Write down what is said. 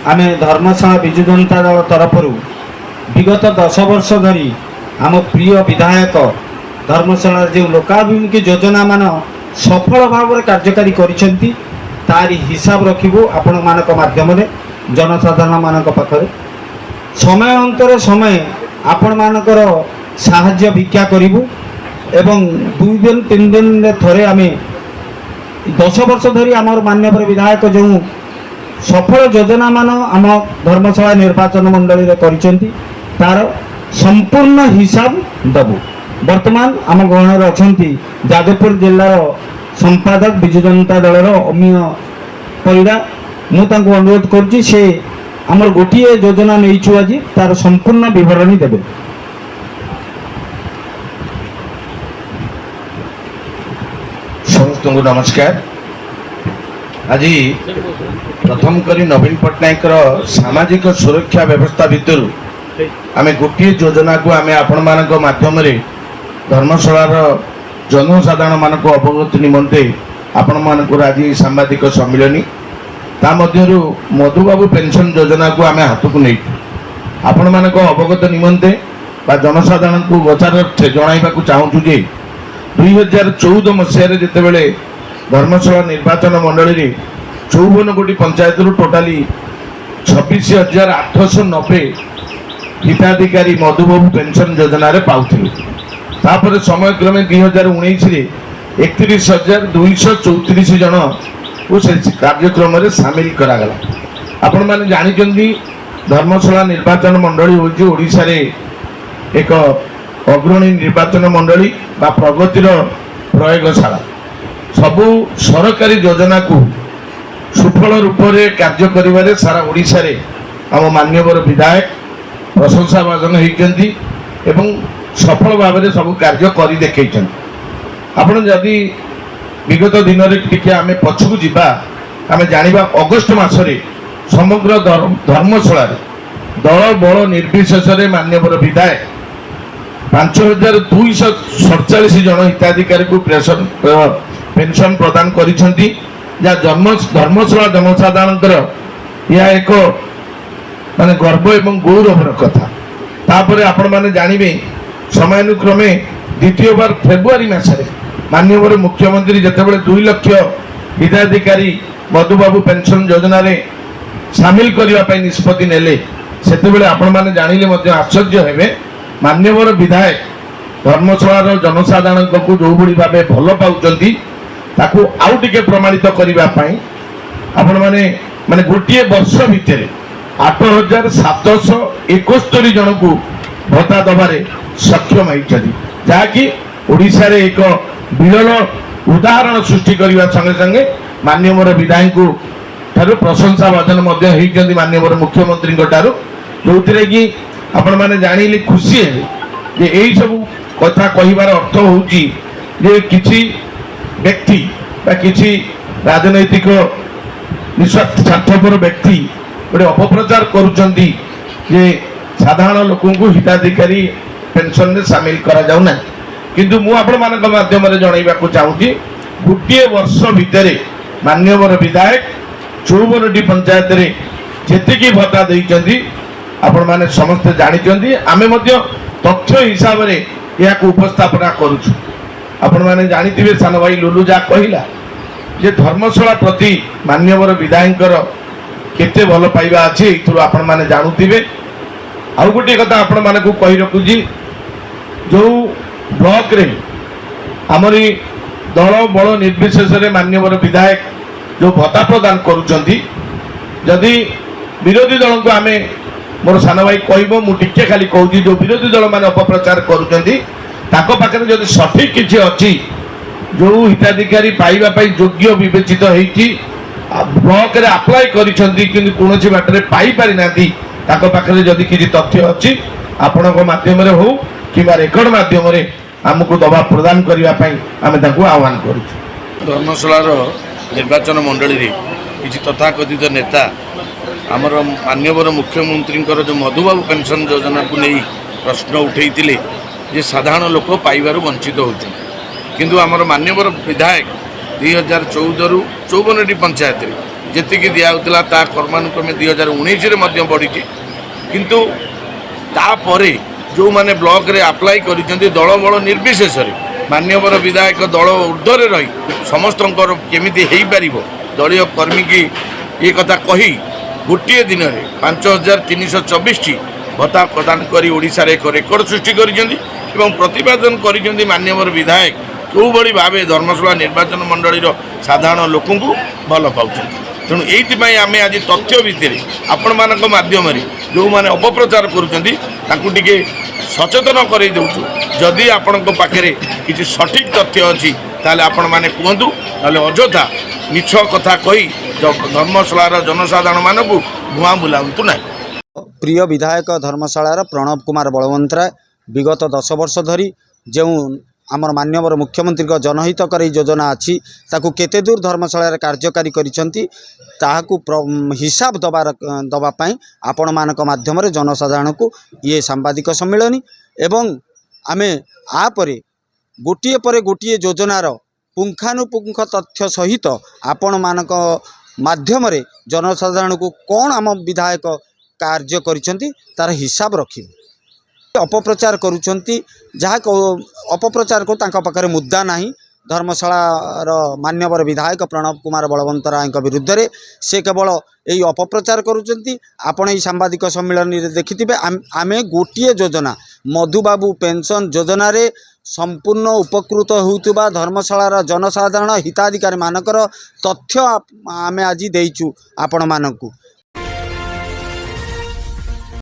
आम धर्मशाला विजु जनता दल तरफ विगत 10 वर्ष धरी आम प्रिय विधायक धर्मशाला जो लोकाभिमुखी योजना मान सफल भाव में कार्यकारी करिसेंती तारी हिसाब रखिबु आपण मानक माध्यम जनसाधारण मानक पाखरे समय अंतर समय आपण मानकर साहाय्य भिक्षा करिबु एवं 2 दिन 3 दिन थरे आमे 10 वर्ष धरी आमर मान्यवर विधायक जो सफल योजना मान आम धर्मशाला निर्वाचन मंडली करिसेंती तार संपूर्ण हिसाब दबु। वर्तमान आम गहणर अछंती जाजपुर जिल्लार संपादक विजु जनता दलर अमीय परिडा मु तांको अनुरोध करछि से आमर गोटिए योजना नहींछु आज तार संपूर्ण विवरणी देबे। समस्त को नमस्कार। आज प्रथम करी नवीन पट्टनायक सामाजिक सुरक्षा व्यवस्था भितर आमे गोटे योजना को आमे आपण मानक माध्यम धर्मशालार जनसाधारण मानक अवगत निमंते आपण मानक आज सांबादिक सम्मिलनी ता मध्यरु मधुबाबू पेंशन योजना को आमे हाथ को नहीं आपण मानक अवगत निमंते बा जनसाधारण को गोचार जणाइबा को चाहूँ जे 2014 मसीह जितेबले धर्मशाला निर्वाचन मंडली 54 गोटी पंचायत टोटाली 26,890 हिताधिकारी मधुबाबू पेंशन योजना रे पाउथिले। तापर समय क्रमे 2019 रे 31,234 जन को से कार्यक्रम रे शामिल करा गला। आपण माने जानि जंदी धर्मशाला निर्वाचन मंडली होची ओडिसा रे एक अग्रणी निर्वाचन मंडली बा प्रगतिर प्रयोगशाला सबु सरकारी योजना को सुफल रूप से कार्य करिबारे सारा ओडिसा रे आम मान्यवर विधायक प्रशंसा भाजन होती एवं सफल भाव में सब कार्य कर देखते। आपण जदि विगत दिन में आम पछकू जावा आम जाना अगस्ट मसरे समग्र धर्मशाला दल बल निर्विशेष मान्यवर विधायक 5,247 जन हिताधिकारी को पेंशन प्रदान करिसेंती जा धर्मशाला जनसाधारण यह एक माने गर्व एवं गौरवर कथा। तापर आपण माने जानिबे समयानुक्रमे द्वितीय बार फेब्रुआरी मासरे माननीय मुख्यमंत्री जेतेबेले 2 लाख हिताधिकारी मधुबाबू पेंशन योजना रे शामिल करबा पई निष्पत्ति नेले सेतेबेले आपण माने जानिले मध्ये आश्चर्य हेबे मान्यवर विधायक धर्मशाला जनसाधारण को जो भली भावे भल पाउचंती ताकू आउ टिके प्रमाणित करबा पई आपण माने माने गोटिए वर्ष भितर 8,771 जन को भत्ता दबारे सक्षम होइछथि जाकि ओडिसा रे एक विरल उदाहरण सृष्टि करबा संगे संगे मान्यवर विधायक को थारु प्रशंसा भाजन मध्ये होइछथि मान्यवर मुख्यमंत्री को थारु जोथिरे कि आपण माने जानिले खुशी है जे एई सब कथा कहिबार अर्थ होउची जे किछि व्यक्ति बा किछि राजनैतिक निस्वार्थ स्वार्थपर व्यक्ति गोटे अपप्रचार करुचंती जे साधारण लोकों को हिताधिकारी पेंशन में शामिल करा जाउ ना किंतु मु आपण मानक माध्यम रे जणाइबा को चाहूची गोटे वर्ष भितरे मान्यवर विधायक 54 टी पंचायत रे जेतिकी भत्ता दैचंती आपण माने समस्त जानिचंती आमे मध्य तथ्य हिसाब रे या को उपस्थापना करूछु। आपण माने जानिथिबे सान भाई लुलु जा कहिला जे धर्मशाला प्रति मान्यवर विधायकर केते भल पाइबा अछि इथुर आपण माने जानुथिबे। आ गोटे कथा आपण माने को कहि रखुजी जो ब्लॉक रे हमरी दल बल निर्विशेष रे मान्यवर विधायक जो भत्ता प्रदान करूचंती जदि विरोधी दल को आमे मोर सान भाई कहब मुझे खाली कहूँ जो विरोधी दल मैंने अपप्रचार कर सठिक किसी अच्छी जो हिताधिकारी पाइबा योग्य विवेचित होती ब्लॉक रे अप्लाई करी कौन बाटर पाई पारि ना पाखे जदि किसी तथ्य अच्छी आपण मध्यम हो कि रेकर्ड मध्यम आमको दबा प्रदान करने आम आह्वान कर धर्मशाला निर्वाचन मंडली किसी तथाकथित नेता आमर मान्यवर मुख्यमंत्री जो मधुबाबू पेंशन योजना को नहीं प्रश्न उठे जे साधारण लोक पाइबार वंचित होती किंतु आमर मान्यवर विधायक 2014 रु 54 पंचायत ଯେତିକି ଦିଆହେଉଥିଲା ତା କ୍ରମାନୁକ୍ରମେ 2019 बढ़ी किंतु तापरे जो माने ब्लॉक रे अप्लाई करिसेंती दल बल निर्विशेष मान्यवर विधायक दल ऊर्ध्वे रही समस्त केमिति हेई परिबो दलीय कर्मी की ये कथा कही गोटे दिन में 5324 भत्ता प्रदान करी ओडिशा रे एक रेकर्ड सृष्टि करिसेंती एवं प्रतिपादन करिसेंती मान्यवर विधायक जो भली भावे धर्मशाला निर्वाचन मंडली साधारण लोक भल पाउछंती। तेणु ये आम आज तथ्य भितर आपण मान मध्यम जो मैंने अपप्रचार करुँचे सचेतन कर जदि आपण पाखे किसी सठिक तथ्य अच्छी ताले आपण मैंने कहतु ना अଯଥା मिछ कथा कही धर्मशालार जनसाधारण मानक धूआ बुलाऊँ ना। प्रिय विधायक धर्मशालार प्रणव कुमार बलवंतराय विगत 10 वर्ष धरी जो आमर मान्यवर मुख्यमंत्री जनहितकारी योजना अच्छी ताकू केते दूर धर्मशाला कार्यकारी करिसेंती ताहाकू हिसाब दबापाई आपण मानक माध्यम जनसाधारण को ये सांबादिक सम्मेलनी एवं आमे आपरे गोटिए पर गोटिए योजनार पुंखानुपुंख तथ्य सहित आपण मानक माध्यम जनसाधारण को कौन आम विधायक कार्य करिसेंती तार हिसाब रखी अपप्रचार करुँच जहाँ अपप्रचार को तांका पाखरे मुद्दा नहीं धर्मशालार मान्यवर विधायक प्रणव कुमार बलवंतराय विरुद्ध रे से केवल यही अपप्रचार करुँच आपण यही सांबादिक सम्मेलन देखिथिबे आमे गोटिए योजना मधुबाबू पेंशन योजना रे संपूर्ण उपकृत होउतबा धर्मशालार जनसाधारण हिताधिकारी मानकर तथ्य आमे आज देइचु आपण मानकू